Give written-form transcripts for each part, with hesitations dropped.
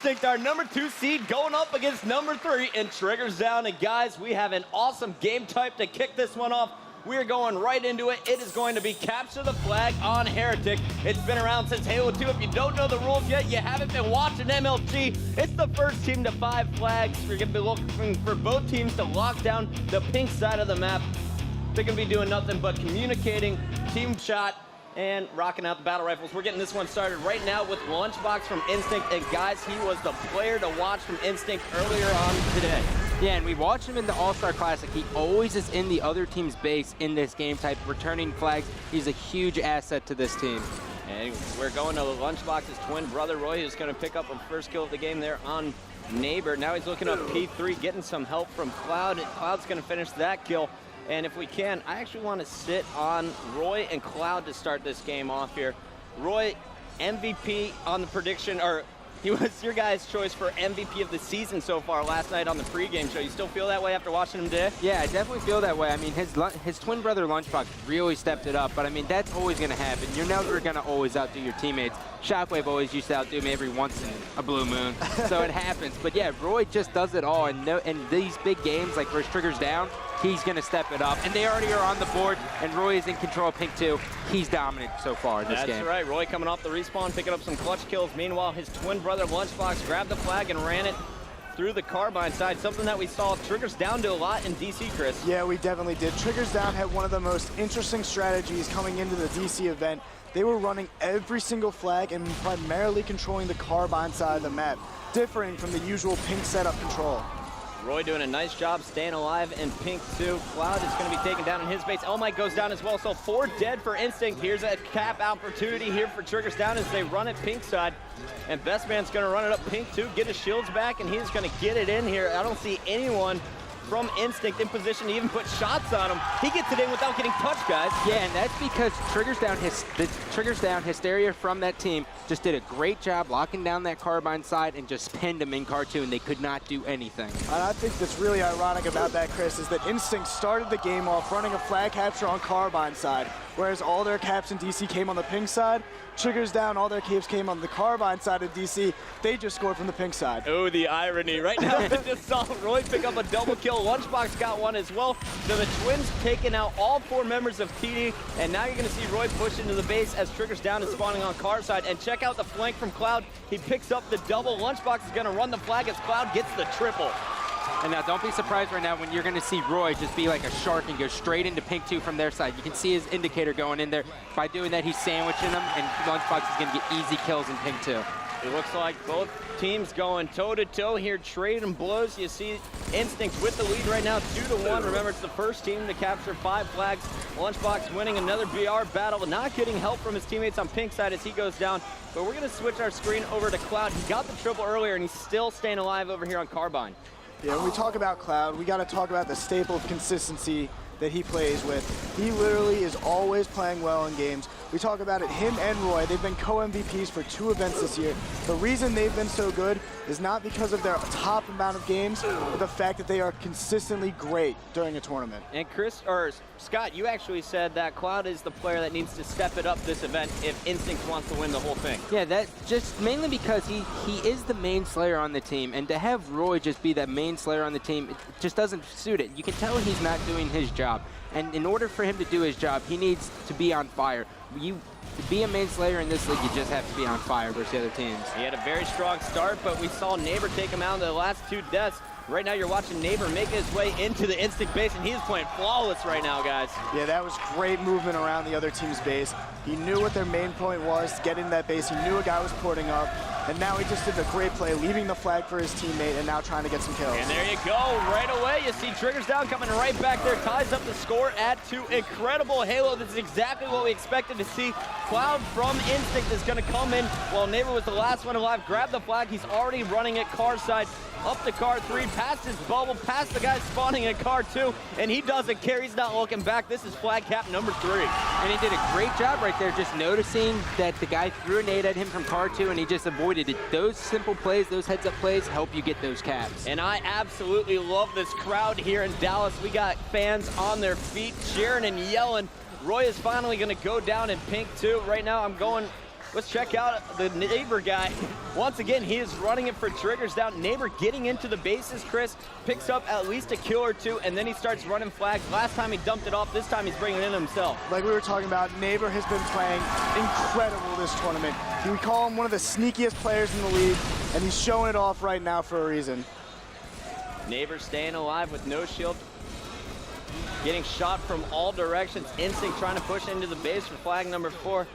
Instinct, our number 2 seed, going up against number 3 in Triggers Down. And guys, we have an awesome game type to kick this one off. We are going right into it. It is going to be Capture the Flag on Heretic. It's been around since Halo 2. If you don't know the rules yet, you haven't been watching MLG. It's the first team to 5 flags. We're going to be looking for both teams to lock down the pink side of the map. They're going to be doing nothing but communicating, team shot, and rocking out the battle rifles. We're getting this one started right now with Lunchbox from Instinct. And guys, he was the player to watch from Instinct earlier on today. Yeah, and we watched him in the All-Star Classic. He always is in the other team's base in this game type, returning flags. He's a huge asset to this team. And we're going to Lunchbox's twin brother, Roy, who's going to pick up a first kill of the game there on Neighbor. Now he's looking up P3, getting some help from Cloud. Cloud's going to finish that kill. And if we can, I actually want to sit on Roy and Cloud to start this game off here. Roy, MVP on the prediction, or he was your guys' choice for MVP of the season so far last night on the pregame show. You still feel that way after watching him today? Yeah, I definitely feel that way. I mean, his twin brother Lunchbox really stepped it up, but I mean, that's always going to happen. You're never going to always outdo your teammates. Shockwave always used to outdo me every once in a blue moon, so it happens. But yeah, Roy just does it all, and these big games like versus Triggers Down, he's going to step it up. And they already are on the board, and Roy is in control of Pink 2. He's dominant so far in this game. That's right. Roy coming off the respawn, picking up some clutch kills. Meanwhile, his twin brother Lunchbox grabbed the flag and ran it through the carbine side, something that we saw Triggers Down do a lot in DC, Chris. Yeah, we definitely did. Triggers Down had one of the most interesting strategies coming into the DC event. They were running every single flag and primarily controlling the carbine side of the map, differing from the usual pink setup control. Roy doing a nice job staying alive in Pink 2. Cloud is going to be taken down in his base. Elmite goes down as well, so 4 dead for Instinct. Here's a cap opportunity here for Triggers Down as they run it Pink side. And Best Man's going to run it up Pink 2, get his shields back, and he's going to get it in here. I don't see anyone from Instinct in position to even put shots on him. He gets it in without getting touched, guys. Yeah, and that's because the Triggers Down hysteria from that team just did a great job locking down that carbine side and just pinned him in cartoon. They could not do anything. And I think that's really ironic about that, Chris, is that Instinct started the game off running a flag capture on carbine side, whereas all their caps in DC came on the pink side. Triggers Down, all their caps came on the carbine side of DC. They just scored from the pink side. Oh, the irony. Right now, we just saw Roy pick up a double kill. Lunchbox got one as well. So the Twins taking out all 4 members of TD. And now you're going to see Roy push into the base as Triggers Down is spawning on car side. And check out the flank from Cloud. He picks up the double. Lunchbox is going to run the flag as Cloud gets the triple. And now don't be surprised right now when you're going to see Roy just be like a shark and go straight into Pink 2 from their side. You can see his indicator going in there. By doing that, he's sandwiching them, and Lunchbox is going to get easy kills in Pink 2. It looks like both teams going toe-to-toe here, trading blows. You see Instinct with the lead right now, 2-1. Remember, it's the first team to capture 5 flags. Lunchbox winning another BR battle, not getting help from his teammates on pink side as he goes down. But we're going to switch our screen over to Cloud. He got the triple earlier, and he's still staying alive over here on Carbine. Yeah, when we talk about Cloud, we got to talk about the staple of consistency that he plays with. He literally is always playing well in games. We talk about it, him and Roy, they've been co-MVPs for 2 events this year. The reason they've been so good is not because of their top amount of games, but the fact that they are consistently great during a tournament. And Chris, or Scott, you actually said that Cloud is the player that needs to step it up this event if Instinct wants to win the whole thing. Yeah, that just mainly because he is the main slayer on the team, and to have Roy just be that main slayer on the team, it just doesn't suit it. You can tell he's not doing his job. And in order for him to do his job, he needs to be on fire. To be a main slayer in this league, you just have to be on fire versus the other teams. He had a very strong start, but we saw Neighbor take him out in the last 2 deaths. Right now, you're watching Neighbor making his way into the Instinct base, and he's playing flawless right now, guys. Yeah, that was great movement around the other team's base. He knew what their main point was, to get into that base. He knew a guy was porting up, and now he just did a great play, leaving the flag for his teammate and now trying to get some kills. And there you go, right away. You see Triggers Down coming right back there, ties up the score at 2. Incredible Halo. This is exactly what we expected to see. Cloud from Instinct is going to come in while Neighbor was the last one alive. Grab the flag. He's already running at car side. Up to car 3, past his bubble, past the guy spawning at car 2, and he doesn't care. He's not looking back. This is flag cap number 3. And he did a great job right there just noticing that the guy threw a nade at him from car 2, and he just avoided it. Those simple plays, those heads-up plays help you get those caps. And I absolutely love this crowd here in Dallas. We got fans on their feet cheering and yelling. Roy is finally going to go down in Pink 2. Right now I'm going Let's check out the Neighbor guy. Once again, he is running it for Triggers Down. Neighbor getting into the bases, Chris, picks up at least a kill or two, and then he starts running flags. Last time he dumped it off, this time he's bringing it in himself. Like we were talking about, Neighbor has been playing incredible this tournament. We call him one of the sneakiest players in the league, and he's showing it off right now for a reason. Neighbor staying alive with no shield. Getting shot from all directions. Instinct trying to push into the base for flag number 4.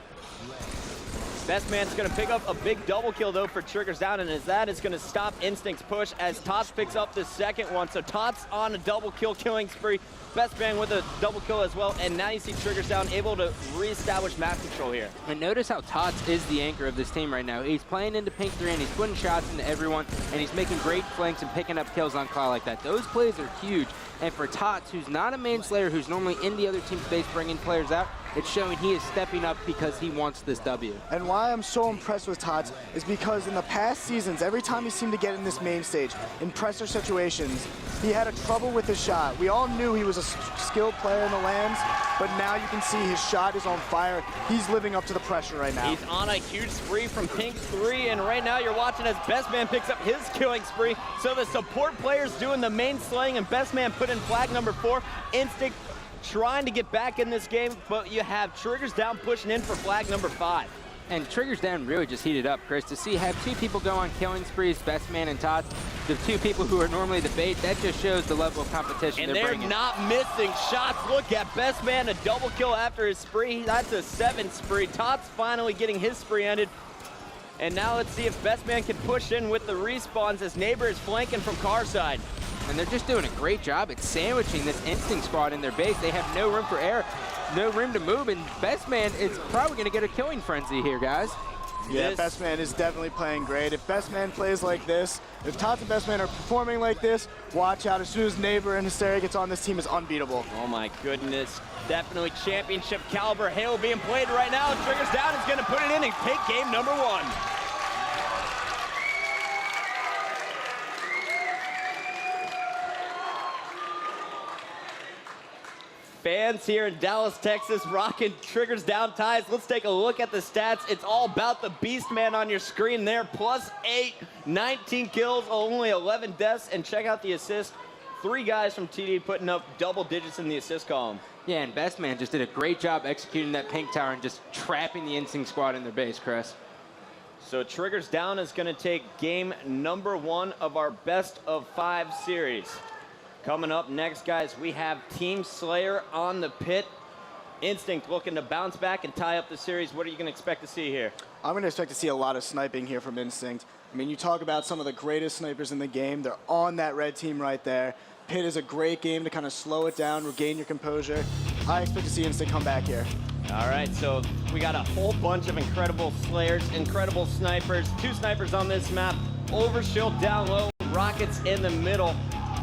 Best Man's going to pick up a big double kill, though, for Triggers Down, and as that is going to stop Instinct's push as Tots picks up the second one. So Tots on a double kill killing spree. Best Man with a double kill as well, and now you see Triggers Down able to reestablish map control here. And notice how Tots is the anchor of this team right now. He's playing into Pink 3, and he's putting shots into everyone, and he's making great flanks and picking up kills on Cloud like that. Those plays are huge. And for Tots, who's not a main slayer, who's normally in the other team's base bringing players out, it's showing he is stepping up because he wants this W. And why I'm so impressed with Tots is because in the past seasons, every time he seemed to get in this main stage, in pressure situations, he had a trouble with his shot. We all knew he was a skilled player in the lands, but now you can see his shot is on fire. He's living up to the pressure right now. He's on a huge spree from Pink 3, and right now you're watching as Best Man picks up his killing spree. So the support players doing the main slaying, and Best Man put in flag number 4. Instinct trying to get back in this game, but you have Triggers Down pushing in for flag number 5. And Triggers Down really just heated up, Chris. To see have 2 people go on killing sprees, Best Man and Tots, the 2 people who are normally the bait, that just shows the level of competition and they're they're bringing. not missing shots. Look at Best Man, a double kill after his spree. That's a 7 spree. Tots finally getting his spree ended. And now let's see if Best Man can push in with the respawns as Neighbor is flanking from car side. And they're just doing a great job at sandwiching this Instinct squad in their base. They have no room for error, no room to move, and Best Man is probably going to get a killing frenzy here, guys. Yeah, Best Man is definitely playing great. If Best Man plays like this, if Tots and Best Man are performing like this, watch out. As soon as Neighbor and Hysteria gets on, this team is unbeatable. Oh my goodness. Definitely championship caliber Halo being played right now. And Triggers Down is going to put it in and take game number 1. Fans here in Dallas, Texas, rocking Triggers Down ties. Let's take a look at the stats. It's all about the Beast Man on your screen there. +8, 19 kills, only 11 deaths. And check out the assist. 3 guys from TD putting up double digits in the assist column. Yeah, and Best Man just did a great job executing that pink tower and just trapping the Instinct squad in their base, Chris. So Triggers Down is going to take game number 1 of our best of 5 series. Coming up next, guys, we have Team Slayer on the pit. Instinct looking to bounce back and tie up the series. What are you going to expect to see here? I'm going to expect to see a lot of sniping here from Instinct. I mean, you talk about some of the greatest snipers in the game. They're on that red team right there. Pit is a great game to kind of slow it down, regain your composure. I expect to see Instinct come back here. All right, so we got a whole bunch of incredible Slayers, incredible snipers. 2 snipers on this map. Overshield down low, rockets in the middle.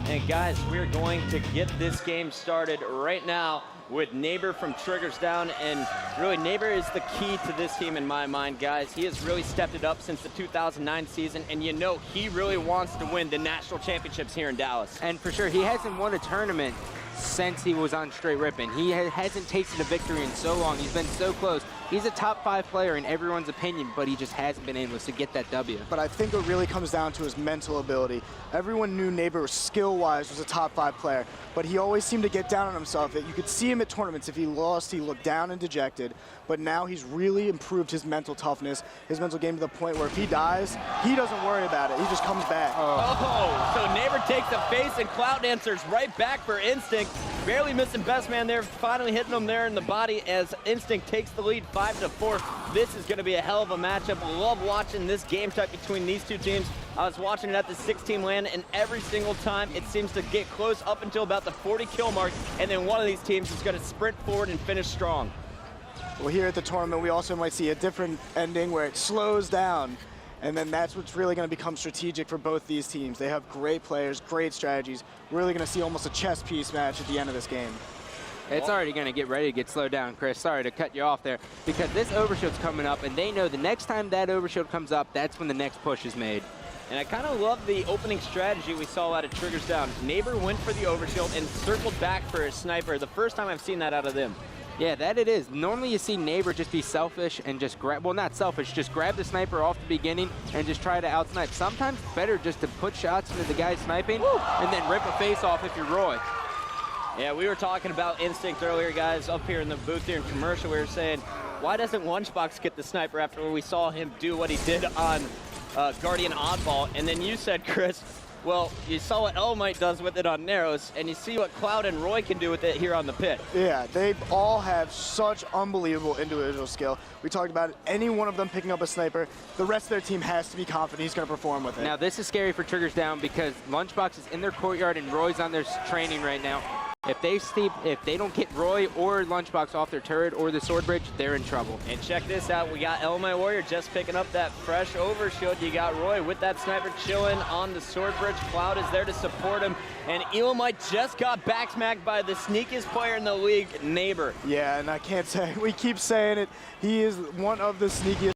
And guys, we're going to get this game started right now with Neighbor from Triggers Down. And really, Neighbor is the key to this team in my mind, guys. He has really stepped it up since the 2009 season. And you know, he really wants to win the national championships here in Dallas. And for sure, he hasn't won a tournament since he was on straight Rippin. He hasn't tasted a victory in so long. He's been so close. He's a top 5 player in everyone's opinion, but he just hasn't been able to get that W. But I think it really comes down to his mental ability. Everyone knew Neighbor, skill-wise, was a top 5 player, but he always seemed to get down on himself. You could see him at tournaments. If he lost, he looked down and dejected. But now he's really improved his mental toughness, his mental game to the point where if he dies, he doesn't worry about it. He just comes back. Oh, so Neighbor takes the face and Cloud answers right back for Instinct. Barely missing Best Man there, finally hitting him there in the body as Instinct takes the lead 5-4. This is going to be a hell of a matchup. Love watching this game type between these 2 teams. I was watching it at the 6-team LAN, and every single time it seems to get close up until about the 40 kill mark, and then one of these teams is going to sprint forward and finish strong. Well, here at the tournament, we also might see a different ending where it slows down. And then that's what's really going to become strategic for both these teams. They have great players, great strategies. We're really going to see almost a chess piece match at the end of this game. It's already going to get ready to get slowed down, Chris. Sorry to cut you off there, because this overshield's coming up, and they know the next time that overshield comes up, that's when the next push is made. And I kind of love the opening strategy we saw out of Triggers Down. Neighbor went for the overshield and circled back for his sniper. The first time I've seen that out of them. Yeah, that it is. Normally you see Neighbor just be selfish and just grab, well, not selfish, just grab the sniper off the beginning and just try to out-snipe. Sometimes better just to put shots into the guy sniping and then rip a face off if you're Roy. Yeah, we were talking about instinct earlier, guys, up here in the booth here in commercial. We were saying, why doesn't Lunchbox get the sniper after we saw him do what he did on Guardian Oddball? And then you said, Chris, well, you saw what Elmite does with it on Narrows, and you see what Cloud and Roy can do with it here on the pit. Yeah, they all have such unbelievable individual skill. We talked about it. Any one of them picking up a sniper, the rest of their team has to be confident he's going to perform with it. Now, this is scary for Triggers Down because Lunchbox is in their courtyard and Roy's on their training right now. If they don't get Roy or Lunchbox off their turret or the sword bridge, they're in trouble. And check this out, we got Elmite Warrior just picking up that fresh overshield. You got Roy with that sniper chilling on the sword bridge. Cloud is there to support him. And Elmite just got backsmacked by the sneakiest player in the league, Neighbor. Yeah, and I can't say, we keep saying it, he is one of the sneakiest